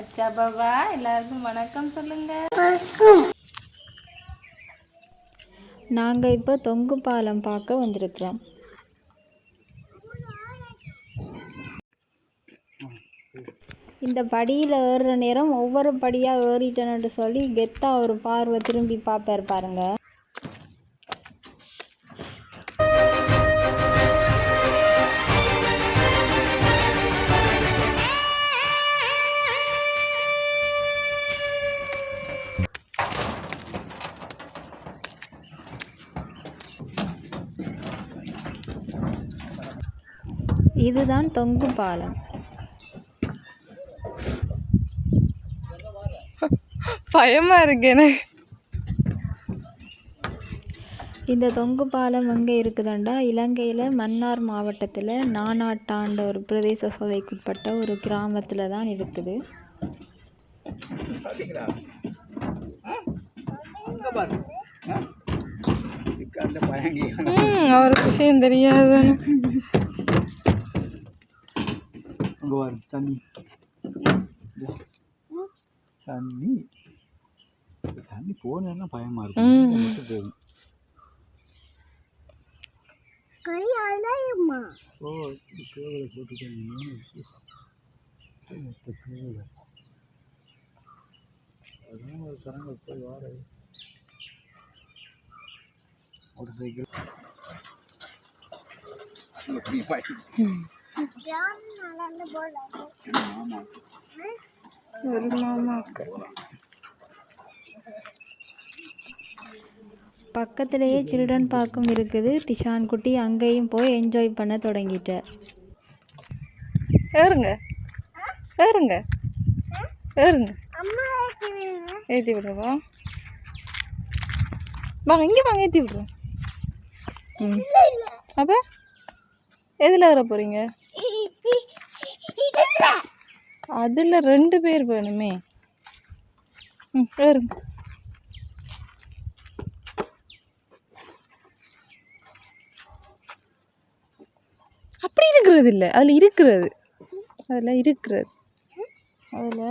அச்சா பாபா எல்லாருக்கும் வணக்கம் சொல்லுங்க. நாங்கள் இப்போ தொங்கு பாலம் பார்க்க வந்திருக்கிறோம். இந்த படியில் ஏறுற நேரம் ஒவ்வொரு படியாக ஏறிட்டேன்னு சொல்லி கெத்தா ஒரு பார்வை திரும்பி பார்ப்பார் பாருங்க. இதுதான் தொங்கு பாலம். பயமா இருக்கு எனக்கு. இந்த தொங்கு பாலம் எங்கே இருக்குதுண்டா, இலங்கையில் மன்னார் மாவட்டத்தில் நானாட்டாண்ட ஒரு பிரதேச சபைக்குட்பட்ட ஒரு கிராமத்தில் தான் இருக்குது. ஒரு விஷயம் தெரியாது. தண்ணி தண்ணி தண்ணி போனா பயமா இருக்கும். போகும் சரங்கள் போய் வார ஒரு சைக்கிள் ஒரு மாமாக்கு பக்கத்திலேயே சில்ட்ரன் பார்க்கும் இருக்குது. திஷான் குட்டி அங்கேயும் போய் என்ஜாய் பண்ண தொடங்கிட்டார். ஏறுங்க ஏறுங்க ஏறுங்க ஏற்றி விடுறவா? வாங்க இங்கே வாங்க, ஏற்றி விடுறோம். அப்போ எதில் ஏற போகிறீங்க? அதில் 2 பேர் வேணுமே. ஏறுங்க. அப்படி இருக்கிறது இல்லை, அதில் இருக்கிறது, அதில் இருக்கிறது, அதில்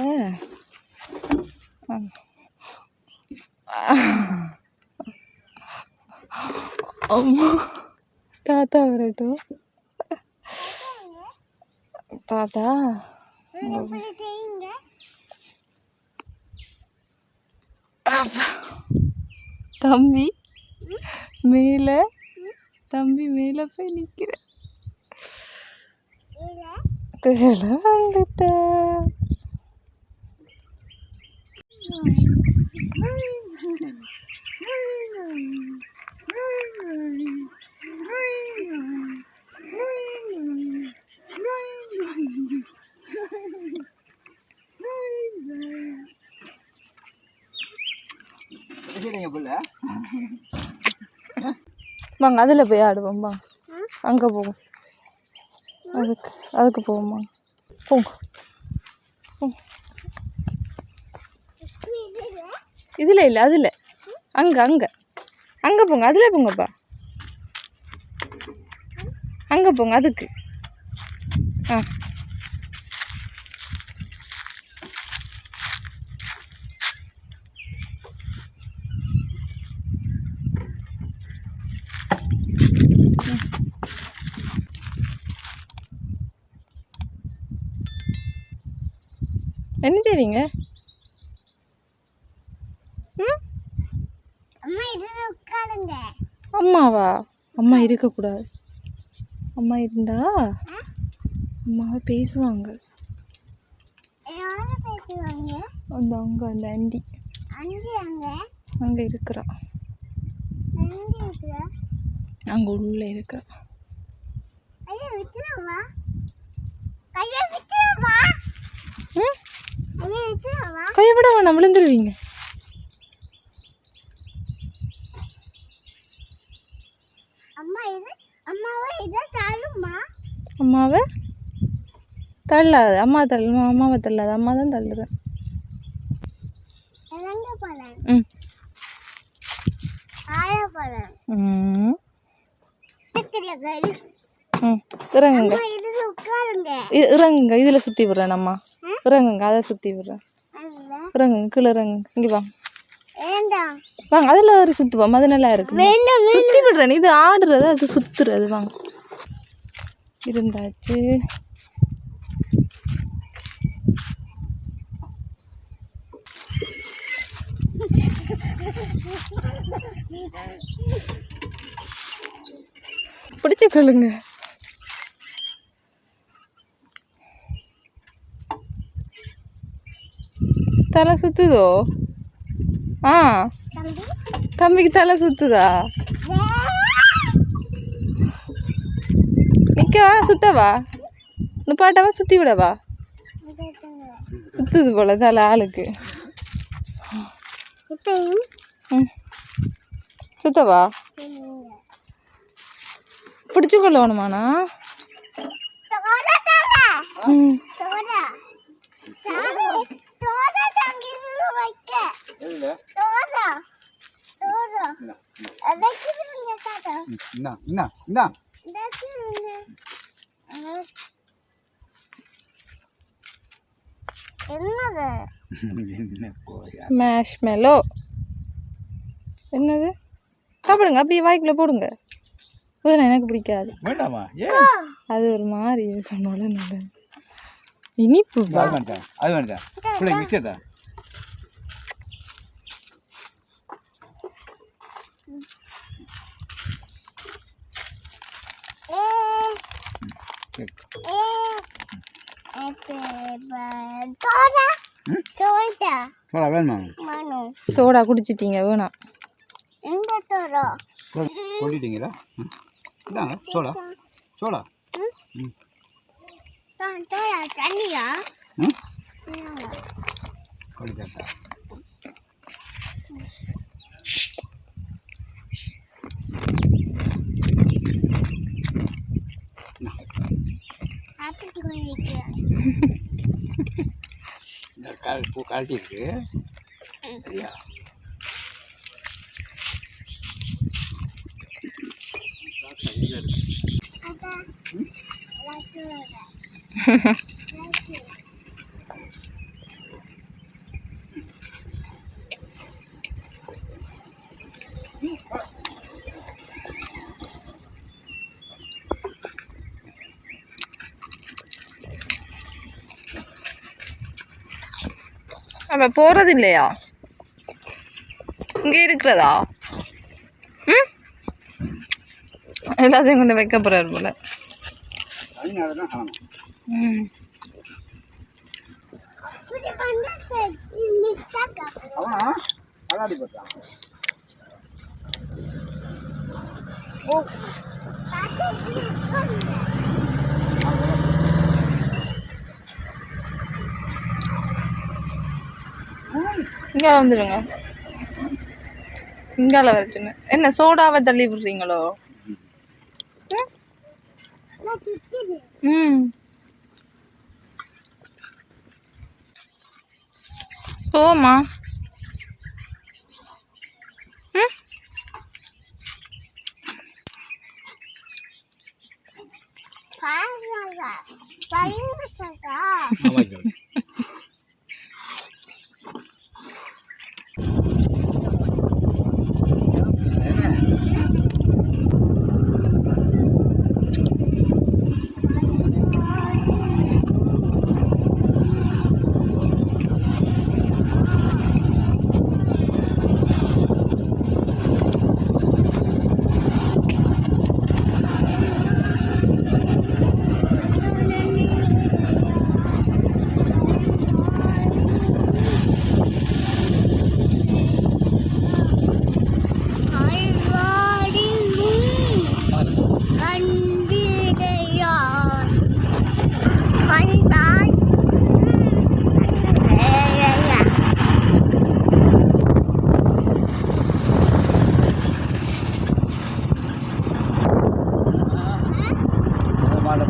அம்மா தாத்தா வரட்டும். தாத்தா தம்பி மேலே, தம்பி மேலே போய் நிற்கிற கீழே வந்துட்ட. வாங்க அதில் போய் ஆடுவோம். வாங்க அங்கே போவோம், அதுக்கு போவோம்மா. போங்க இதில் இல்லை, அதில் அங்கே அங்கே அங்கே போங்க, அதில் போங்கப்பா, அங்கே போங்க அதுக்கு. ஆ என்ன செய்றீங்க? அம்மாவா? அம்மா இருக்கக்கூடாது. அம்மா இருந்தா அம்மாவை பேசுவாங்க. அந்த அங்கே அந்த ஆண்டி அங்கே இருக்கிறா, அங்கே உள்ள இருக்கிறா. கையை விட வேணாம், விழுந்துருவீங்க. அம்மாவை தள்ளாது, அம்மா அம்மாவை தள்ளாது, அம்மா தான் தள்ளுறேன். ம் இறங்குங்க இறங்குங்க இதில் சுற்றி விட்றேன் அம்மா இறங்குங்க அதை சுற்றி விட்றேன் இறங்குங்க கீழே இறங்குங்க இங்கே வாங்க வாங்க அதில் ஒரு சுற்றுவோம் அது நல்லா இருக்கு சுற்றி விடுறேன் இது ஆடுறது அது சுற்றுறது வாங்க இருந்தாச்சு பிடிச்சு கொள்ளுங்க தலை சுத்துதோ ஆ தம்பிக்கு தலை சுத்துதா நிற்கவா சுத்தவா நிப்பாட்டவா சுற்றி விடவா சுத்துது போல தலை ஆளுக்கு ம் சுத்தவா பிடிச்சு கொள்ள வேணுமாண்ணா ம் மேஷ்மெலோ என்னது சாப்பிடுங்க அப்படியே வாய்க்குள்ள போடுங்க வேணாம் எனக்கு பிடிக்காது வேண்டாமா அது ஒரு மாதிரி சொன்னால நல்ல இனிப்பு அது வேண்டாம் பிள்ளை மிச்சதா சோடா வேணுமா சோடா குடிச்சிட்டீங்க வேணாம் கொட்டிட்டீங்களா இதாங்க சோடா சோடா தண்ணியா கொட்டிட்டா பூ காட்டி இருக்கு சரியா நம்ம போகிறது இல்லையா இங்கே இருக்கிறதா ம் எல்லாத்தையும் கொண்டு வைக்க போகிறார் போல ம் இங்கே வந்துடுங்க இங்கால வரட்டுன்னு என்ன சோடாவை தள்ளி விடுறீங்களோ ம் போமா ம்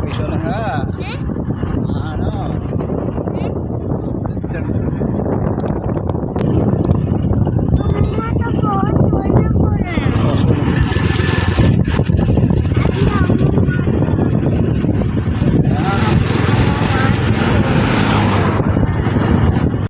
போய் சொல்லுங்க நானும்